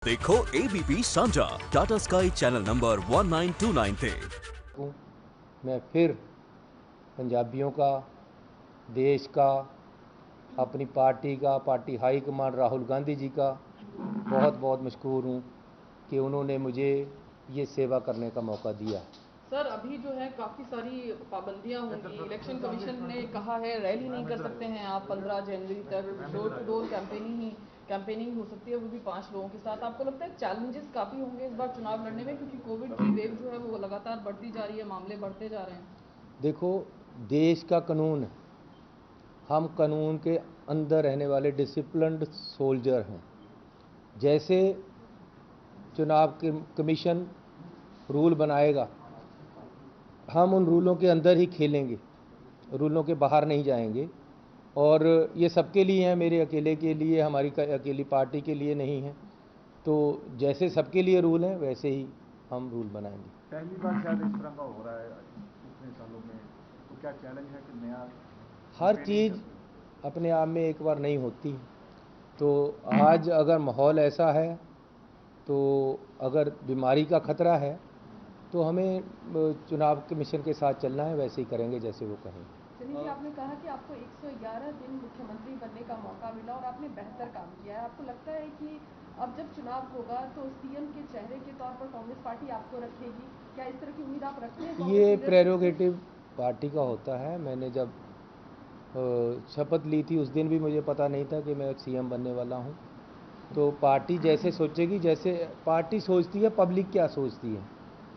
देखो एबीपी सांझा Tata sky channel number 1929 थे। मैं फिर पंजाबियों का, देश का, अपनी पार्टी का, party high command Rahul Gandhi ji का बहुत बहुत मशकूर हूँ कि उन्होंने मुझे ये सेवा करने का मौका दिया। सर, अभी जो है काफ़ी सारी पाबंदियां होंगी। इलेक्शन कमीशन ने कहा है रैली नहीं कर सकते हैं आप 15 जनवरी तक, डोर टू डोर कैंपेनिंग हो सकती है, वो भी 5 लोगों के साथ। आपको लगता है चैलेंजेस काफ़ी होंगे इस बार चुनाव लड़ने में, क्योंकि कोविड की वेव जो है वो लगातार बढ़ती जा रही है, मामले बढ़ते जा रहे हैं। देखो, देश का कानून, हम कानून के अंदर रहने वाले डिसिप्लिन्ड सोल्जर हैं। जैसे चुनाव कमीशन रूल बनाएगा, हम उन रूलों के अंदर ही खेलेंगे, रूलों के बाहर नहीं जाएंगे। और ये सबके लिए है, मेरे अकेले के लिए, हमारी अकेली पार्टी के लिए नहीं है। तो जैसे सबके लिए रूल हैं वैसे ही हम रूल बनाएंगे। पहली बार शायद इस तरह का हो रहा है इतने सालों में, तो क्या चैलेंज है कि नया हर चीज़ अपने आप में एक बार नहीं होती। तो आज अगर माहौल ऐसा है, तो अगर बीमारी का खतरा है, तो हमें चुनाव कमीशन के साथ चलना है, वैसे ही करेंगे जैसे वो कहें। चलिए, आपने कहा कि आपको 111 दिन मुख्यमंत्री बनने का मौका मिला और आपने बेहतर काम किया है। आपको लगता है कि अब जब चुनाव होगा तो सीएम के चेहरे के तौर पर कांग्रेस पार्टी आपको रखेगी? क्या इस तरह की उम्मीद आप रखते हैं? ये प्रेरोगेटिव पार्टी का होता है। मैंने जब शपथ ली थी उस दिन भी मुझे पता नहीं था कि मैं सीएम बनने वाला हूँ। तो पार्टी जैसे सोचेगी, जैसे पार्टी सोचती है, पब्लिक क्या सोचती है,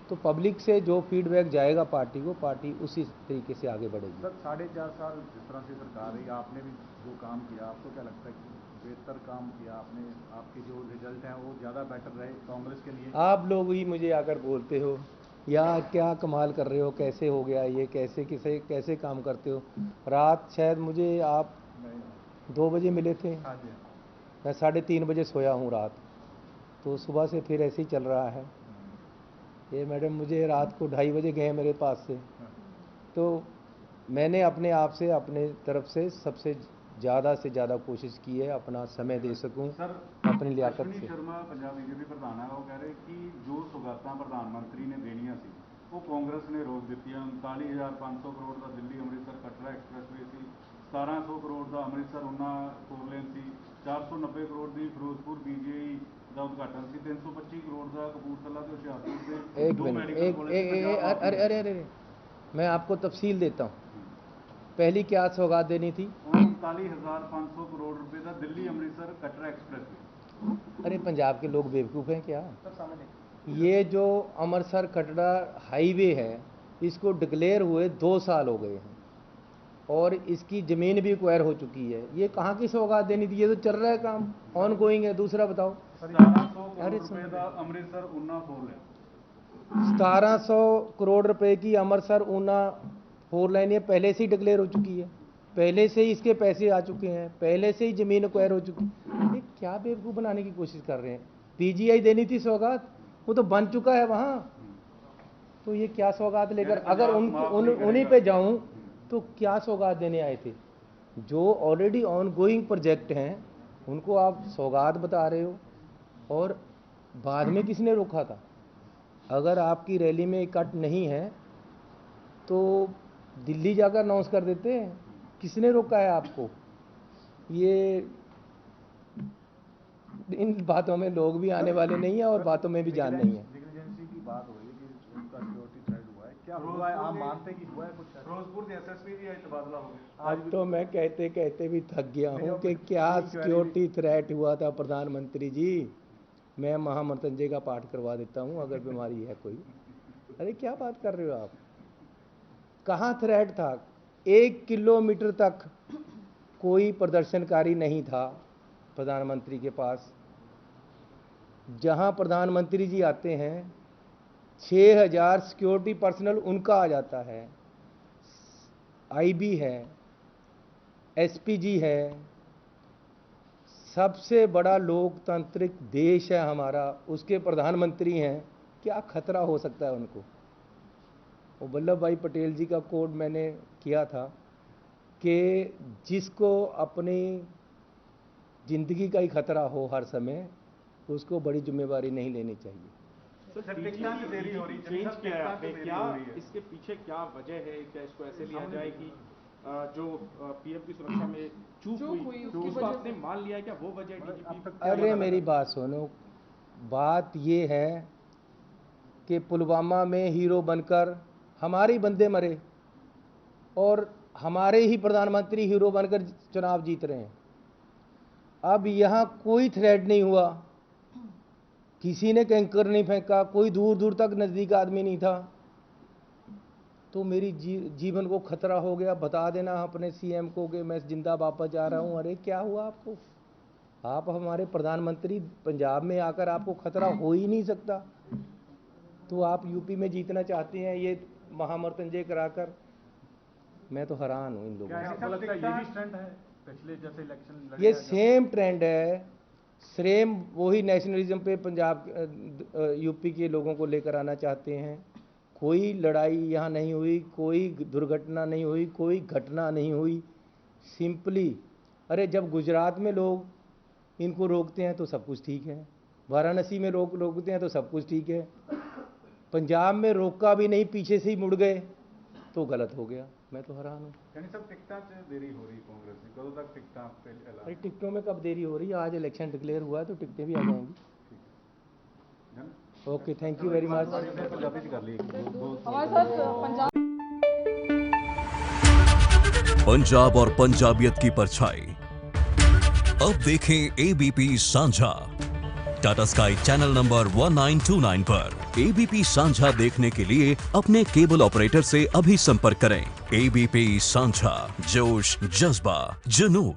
तो पब्लिक से जो फीडबैक जाएगा पार्टी को, पार्टी उसी तरीके से आगे बढ़ेगी। सर 4.5 साल जिस तरह से सरकार रही, आपने भी जो काम किया, आपको क्या लगता है कि बेहतर काम किया आपने? आपके जो रिजल्ट हैं वो ज़्यादा बेटर रहे कांग्रेस के लिए? आप लोग ही मुझे आकर बोलते हो या क्या कमाल कर रहे हो, कैसे हो गया ये, कैसे काम करते हो। रात शायद मुझे आप 2 बजे मिले थे, हाँ जी। मैं 3:30 बजे सोया हूँ रात। तो सुबह से फिर ऐसे ही चल रहा है। ये मैडम मुझे रात को 2:30 बजे गए मेरे पास से। तो मैंने अपने आप से, अपने तरफ से सबसे ज़्यादा कोशिश की है अपना समय दे सकूं अपनी लियाकत अश्विनी से। शर्मा पंजाब बीजेपी प्रधान है, वो कह रहे कि जो सौगातां प्रधानमंत्री ने देनियां सी वो कांग्रेस ने रोक दी। 39,500 करोड़ का दिल्ली अमृतसर कटरा एक्सप्रैसवे सी, 1700 करोड़ का अमृतसर उना 4 लेन सी, 490 करोड़ की फिरोजपुर बीजीआई का उद्घाटन सी, 325 करोड़ का कपूरथला के हुशियारपुर से एक 2 मिनट, मेडिकल कॉलेज। अरे अरे अरे, मैं आपको तफसील देता हूँ। पहली क्या सौगात देनी थी? 39,500 करोड़ रुपए का दिल्ली अमृतसर कटरा एक्सप्रेस। अरे पंजाब के लोग बेवकूफ़ हैं क्या? ये जो अमृतसर कटरा हाईवे है, इसको डिक्लेयर हुए 2 साल हो गए हैं और इसकी ज़मीन भी एक्वायर हो चुकी है। ये कहाँ की सौगात देनी थी? ये तो चल रहा है काम, ऑन गोइंग है। दूसरा बताओ। 1700 अरे करोड़ रुपए का अमृतसर ऊना 4 लेन। 1700 करोड़ रुपए की अमृतसर ऊना 4 लाइन ये पहले से ही डिक्लेयर हो चुकी है, पहले से ही इसके पैसे आ चुके हैं, पहले से ही ज़मीन एक्वायर हो चुकी है। ये क्या बेवकूफ़ बनाने की कोशिश कर रहे हैं? पीजीआई देनी थी सौगात, वो तो बन चुका है वहाँ। तो ये क्या सौगात लेकर, अगर उन्हीं पे जाऊँ तो क्या सौगात देने आए थे? जो ऑलरेडी ऑन गोइंग प्रोजेक्ट हैं उनको आप सौगात बता रहे हो। और बाद में किसने रोका था? अगर आपकी रैली में इकट्ठ नहीं है तो दिल्ली जाकर अनाउंस कर देते हैं। किसने रोका है आपको? ये इन बातों में लोग भी आने वाले नहीं है और बातों में भी जान नहीं है। नेग्लिजेंसी की बात हो रही है कि उनका सिक्योरिटी थ्रेट हुआ है, क्या हुआ है? आप मानते हैं कि हुआ है कुछ? फिरोजपुर के एसएसपी भी तबादला हो गया। अब तो मैं कहते कहते भी थक गया हूँ कि क्या सिक्योरिटी थ्रेट हुआ था प्रधानमंत्री जी। मैं महामृत्युंजय का पाठ करवा देता हूँ अगर बीमारी है कोई। अरे क्या बात कर रहे हो आप? कहाँ थ्रेट था? 1 किलोमीटर तक कोई प्रदर्शनकारी नहीं था प्रधानमंत्री के पास। जहाँ प्रधानमंत्री जी आते हैं 6,000 सिक्योरिटी पर्सनल उनका आ जाता है। आईबी है, एसपी जी है। सबसे बड़ा लोकतांत्रिक देश है हमारा, उसके प्रधानमंत्री हैं। क्या खतरा हो सकता है उनको? वो वल्लभ भाई पटेल जी का कोड मैंने किया था कि जिसको अपनी ज़िंदगी का ही खतरा हो हर समय, उसको बड़ी जिम्मेवारी नहीं लेनी चाहिए। सर, टिकटां की देरी हो रही है, चेंज क्या है आपने, क्या हो रही है। इसके पीछे क्या वजह है? क्या इसको ऐसे लिया जाए कि जो पीएम की सुरक्षा में चूक चूक हुई हुई, उसकी उसको वजह आपने से? मान लिया है? क्या वो वजह डीजीपी? अरे मेरी बात सुनो, बात ये है कि पुलवामा में हीरो बनकर हमारे ही बंदे मरे और हमारे ही प्रधानमंत्री हीरो बनकर चुनाव जीत रहे हैं। अब यहाँ कोई थ्रेट नहीं हुआ, किसी ने कैंकर नहीं फेंका, कोई दूर दूर तक नज़दीक आदमी नहीं था, तो मेरी जीवन को खतरा हो गया। बता देना अपने सीएम को कि मैं जिंदा वापस जा रहा हूँ। अरे क्या हुआ आपको? आप हमारे प्रधानमंत्री, पंजाब में आकर आपको खतरा हो ही नहीं सकता, तो आप यूपी में जीतना चाहते हैं ये महामृत्युंजय कराकर। मैं तो हैरान हूँ इन लोगों से। आपको लगता है ये भी स्टंट है? पिछले जैसे इलेक्शन ये सेम ट्रेंड है, सेम वही नेशनलिज्म पे पंजाब यूपी के लोगों को लेकर आना चाहते हैं। कोई लड़ाई यहाँ नहीं हुई, कोई दुर्घटना नहीं हुई, कोई घटना नहीं हुई। सिंपली अरे जब गुजरात में लोग इनको रोकते हैं तो सब कुछ ठीक है, वाराणसी में रोकते हैं तो सब कुछ ठीक है, पंजाब में रोका भी नहीं, पीछे से ही मुड़ गए तो गलत हो गया। मैं तो हैरान हूँ। यानी सब टिकटां 'ਚ देरी हो रही कांग्रेस की, कदों तक टिकटां पे ऐलान? अरे टिकटों में कब देरी हो रही है? आज इलेक्शन डिक्लेयर हुआ है तो टिकटें भी आ जाएंगी। Okay, thank you very much. Punjabi 'ਚ कर ਲਈ हमारे साथ पंजाब पंजाब और पंजाबियत की परछाई। अब देखें एबीपी साझा टाटा स्काई चैनल नंबर 1929 पर। एबीपी साझा देखने के लिए अपने केबल ऑपरेटर से अभी संपर्क करें। एबीपी साझा, जोश, जज्बा, जुनून।